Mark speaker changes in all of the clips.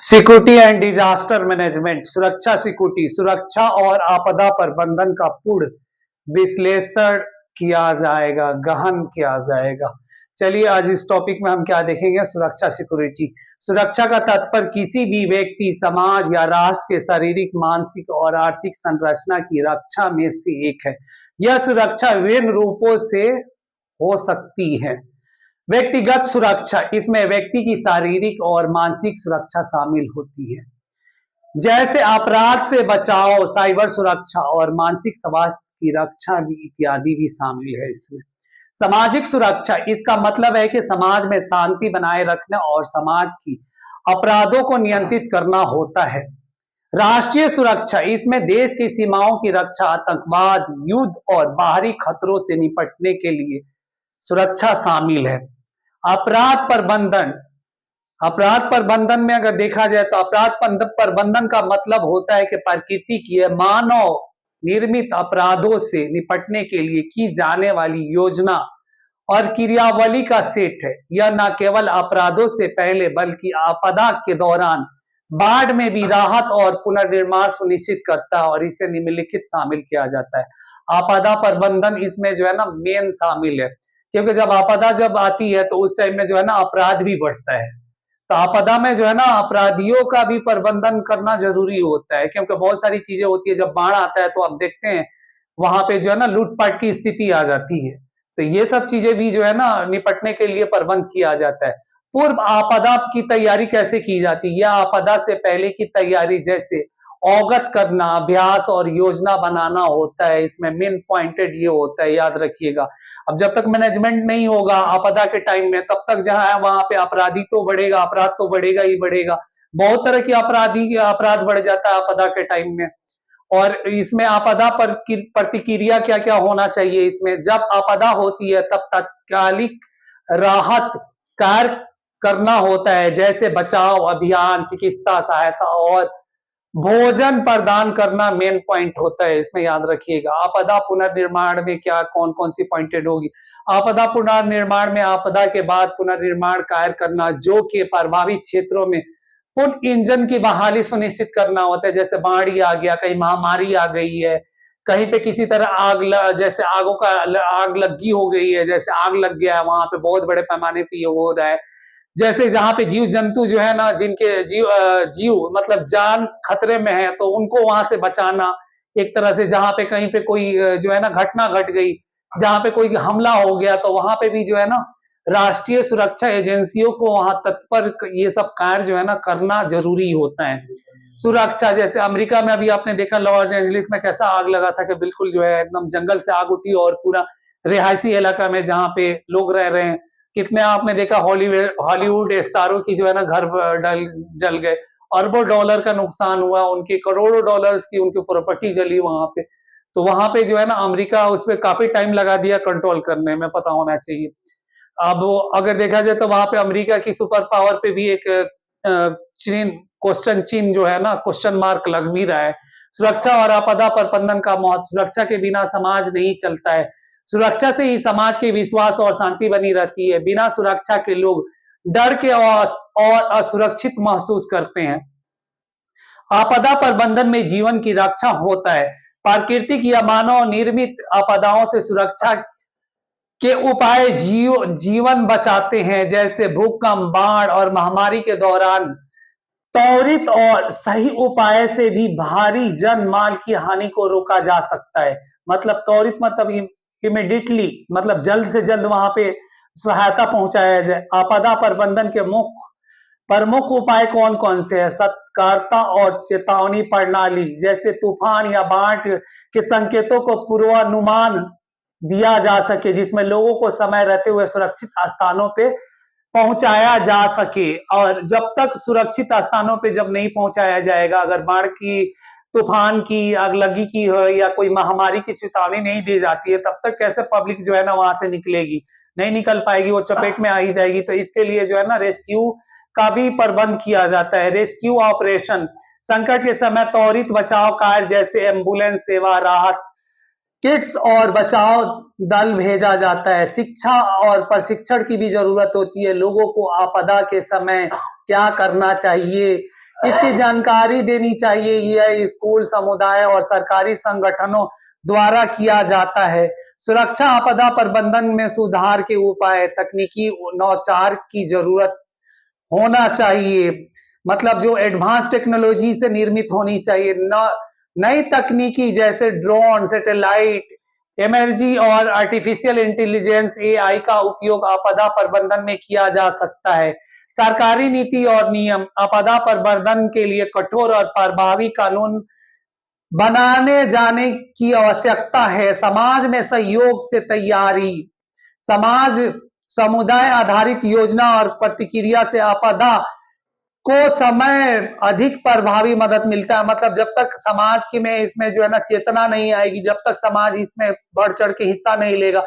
Speaker 1: Security and disaster management, सुरक्षा security, सुरक्षा और आपदा प्रबंधन का पूर्ण विश्लेषण किया जाएगा, गहन किया जाएगा। चलिए आज इस टॉपिक में हम क्या देखेंगे, सुरक्षा सिक्योरिटी। सुरक्षा का तात्पर्य किसी भी व्यक्ति, समाज या राष्ट्र के शारीरिक, मानसिक और आर्थिक संरचना की रक्षा में से एक है। यह सुरक्षा विभिन्न रूपों से हो सकती है। व्यक्तिगत सुरक्षा, इसमें व्यक्ति की शारीरिक और मानसिक सुरक्षा शामिल होती है, जैसे अपराध से बचाव, साइबर सुरक्षा और मानसिक स्वास्थ्य की रक्षा भी इत्यादि भी शामिल है इसमें। सामाजिक सुरक्षा, इसका मतलब है कि समाज में शांति बनाए रखना और समाज की अपराधों को नियंत्रित करना होता है। राष्ट्रीय सुरक्षा, इसमें देश की सीमाओं की रक्षा, आतंकवाद, युद्ध और बाहरी खतरों से निपटने के लिए सुरक्षा शामिल है। अपराध प्रबंधन, अपराध प्रबंधन में अगर देखा जाए तो अपराध प्रबंधन का मतलब होता है कि प्रकृति की मानव निर्मित अपराधों से निपटने के लिए की जाने वाली योजना और क्रियावली का सेट है। यह न केवल अपराधों से पहले बल्कि आपदा के दौरान, बाढ़ में भी राहत और पुनर्निर्माण सुनिश्चित करता है और इसे निम्नलिखित शामिल किया जाता है। आपदा प्रबंधन इसमें जो है ना मेन शामिल है, क्योंकि जब आपदा जब आती है तो उस टाइम में जो है ना अपराध भी बढ़ता है। तो आपदा में जो है ना अपराधियों का भी प्रबंधन करना जरूरी होता है, क्योंकि बहुत सारी चीजें होती है। जब बाढ़ आता है तो आप देखते हैं वहां पे जो है ना लूटपाट की स्थिति आ जाती है, तो ये सब चीजें भी जो है ना निपटने के लिए प्रबंध किया जाता है। पूर्व आपदा की तैयारी कैसे की जाती है, या आपदा से पहले की तैयारी, जैसे अवगत करना, अभ्यास और योजना बनाना होता है। इसमें मेन पॉइंटेड ये होता है, याद रखिएगा। अब जब तक मैनेजमेंट नहीं होगा आपदा के टाइम में, तब तक जहां है वहां पे अपराधी तो बढ़ेगा, अपराध तो बढ़ेगा ही बढ़ेगा। बहुत तरह की अपराध बढ़ जाता है आपदा के टाइम में। और इसमें आपदा पर प्रतिक्रिया क्या क्या होना चाहिए, इसमें जब आपदा होती है तब तात्कालिक राहत कार्य करना होता है, जैसे बचाव अभियान, चिकित्सा सहायता और भोजन प्रदान करना मेन पॉइंट होता है। इसमें याद रखिएगा। आपदा पुनर्निर्माण में क्या कौन कौन सी पॉइंटेड होगी। आपदा पुनर्निर्माण में आपदा के बाद पुनर्निर्माण कार्य करना, जो कि प्रभावित क्षेत्रों में पुनः इंजन की बहाली सुनिश्चित करना होता है। जैसे बाढ़ आ गया, कहीं महामारी आ गई है, कहीं पे किसी तरह जैसे आग लगी हो गई है, जैसे आग लग गया है वहां पे बहुत बड़े पैमाने पे ये हो रहा है। जैसे जहां पे जीव जंतु जो है ना, जिनके जीव मतलब जान खतरे में है, तो उनको वहां से बचाना एक तरह से। जहां पे कहीं पे कोई जो है ना घटना घट गई, जहां पे कोई हमला हो गया, तो वहां पे भी जो है ना राष्ट्रीय सुरक्षा एजेंसियों को वहां तत्पर ये सब कार्य जो है ना करना जरूरी होता है। सुरक्षा, जैसे अमेरिका में अभी आपने देखा लॉस एंजलिस में कैसा आग लगा था, कि बिल्कुल जो है एकदम जंगल से आग उठी और पूरा रिहायशी इलाका में जहां पे लोग रह रहे हैं, कितने आपने देखा हॉलीवुड स्टारों की जो है ना घर जल गए, अरबों डॉलर का नुकसान हुआ, उनके करोड़ों डॉलर्स की उनकी प्रॉपर्टी जली वहां पे। तो वहां पे जो है ना अमेरिका उसपे काफी टाइम लगा दिया कंट्रोल करने में, पता होना चाहिए। अब अगर देखा जाए तो वहां पे अमेरिका की सुपर पावर पे भी एक चीन, क्वेश्चन चिन्ह जो है ना, क्वेश्चन मार्क लग भी रहा है। सुरक्षा और आपदा प्रबंधन का महत्व, सुरक्षा के बिना समाज नहीं चलता है। सुरक्षा से ही समाज के विश्वास और शांति बनी रहती है। बिना सुरक्षा के लोग डर के और असुरक्षित महसूस करते हैं। आपदा प्रबंधन में जीवन की रक्षा होता है। प्राकृतिक या मानव निर्मित आपदाओं से सुरक्षा के उपाय जीवन बचाते हैं, जैसे भूकंप, बाढ़ और महामारी के दौरान त्वरित और सही उपाय से भी भारी जन माल की हानि को रोका जा सकता है। मतलब त्वरित मतलब इमीडिएटली, मतलब जल्द से जल्द वहां पे सहायता पहुंचाया जाए। आपदा प्रबंधन के प्रमुख उपाय कौन कौन से हैं? सतर्कता और चेतावनी प्रणाली, जैसे तूफान या बाढ़ के संकेतों को पूर्वानुमान दिया जा सके, जिसमें लोगों को समय रहते हुए सुरक्षित स्थानों पे पहुंचाया जा सके। और जब तक सुरक्षित स्थानों पे जब नहीं पहुंचाया जाएगा, अगर बाढ़ की, तूफान की, आगलगी की हो या कोई महामारी की चेतावनी नहीं दी जाती है, तब तक कैसे पब्लिक जो है ना वहां से निकलेगी, नहीं निकल पाएगी, वो चपेट में आ ही जाएगी। तो इसके लिए जो है ना रेस्क्यू का भी प्रबंध किया जाता है। रेस्क्यू ऑपरेशन, संकट के समय त्वरित बचाव कार्य, जैसे एम्बुलेंस सेवा, राहत किट्स और बचाव दल भेजा जाता है। शिक्षा और प्रशिक्षण की भी जरूरत होती है, लोगों को आपदा के समय क्या करना चाहिए, इसकी जानकारी देनी चाहिए। यह स्कूल, समुदाय और सरकारी संगठनों द्वारा किया जाता है। सुरक्षा आपदा प्रबंधन में सुधार के उपाय, तकनीकी नवाचार की जरूरत होना चाहिए, मतलब जो एडवांस टेक्नोलॉजी से निर्मित होनी चाहिए। नई तकनीकी जैसे ड्रोन, सैटेलाइट इमेजरी और आर्टिफिशियल इंटेलिजेंस एआई का उपयोग आपदा प्रबंधन में किया जा सकता है। सरकारी नीति और नियम, आपदा प्रबंधन के लिए कठोर और प्रभावी कानून बनाने जाने की आवश्यकता है। समाज में सहयोग से तैयारी, समाज समुदाय आधारित योजना और प्रतिक्रिया से आपदा को समय अधिक प्रभावी मदद मिलता है। मतलब जब तक समाज की में इसमें जो है ना चेतना नहीं आएगी, जब तक समाज इसमें बढ़ चढ़ के हिस्सा नहीं लेगा,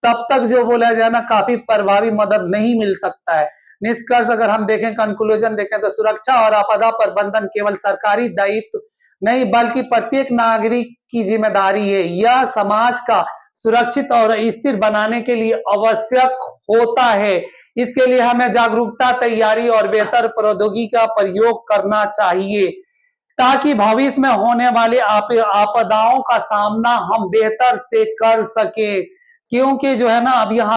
Speaker 1: तब तक जो बोला जाए ना काफी प्रभावी मदद नहीं मिल सकता है। निष्कर्ष अगर हम देखें, कंक्लूजन देखें, तो सुरक्षा और आपदा प्रबंधन केवल सरकारी दायित्व नहीं बल्कि प्रत्येक नागरिक की जिम्मेदारी है। यह समाज का सुरक्षित और स्थिर बनाने के लिए आवश्यक होता है। इसके लिए हमें जागरूकता, तैयारी और बेहतर प्रौद्योगिकी का प्रयोग करना चाहिए, ताकि भविष्य में होने वाले आपदाओं का सामना हम बेहतर से कर सके। क्योंकि जो है ना अब यहाँ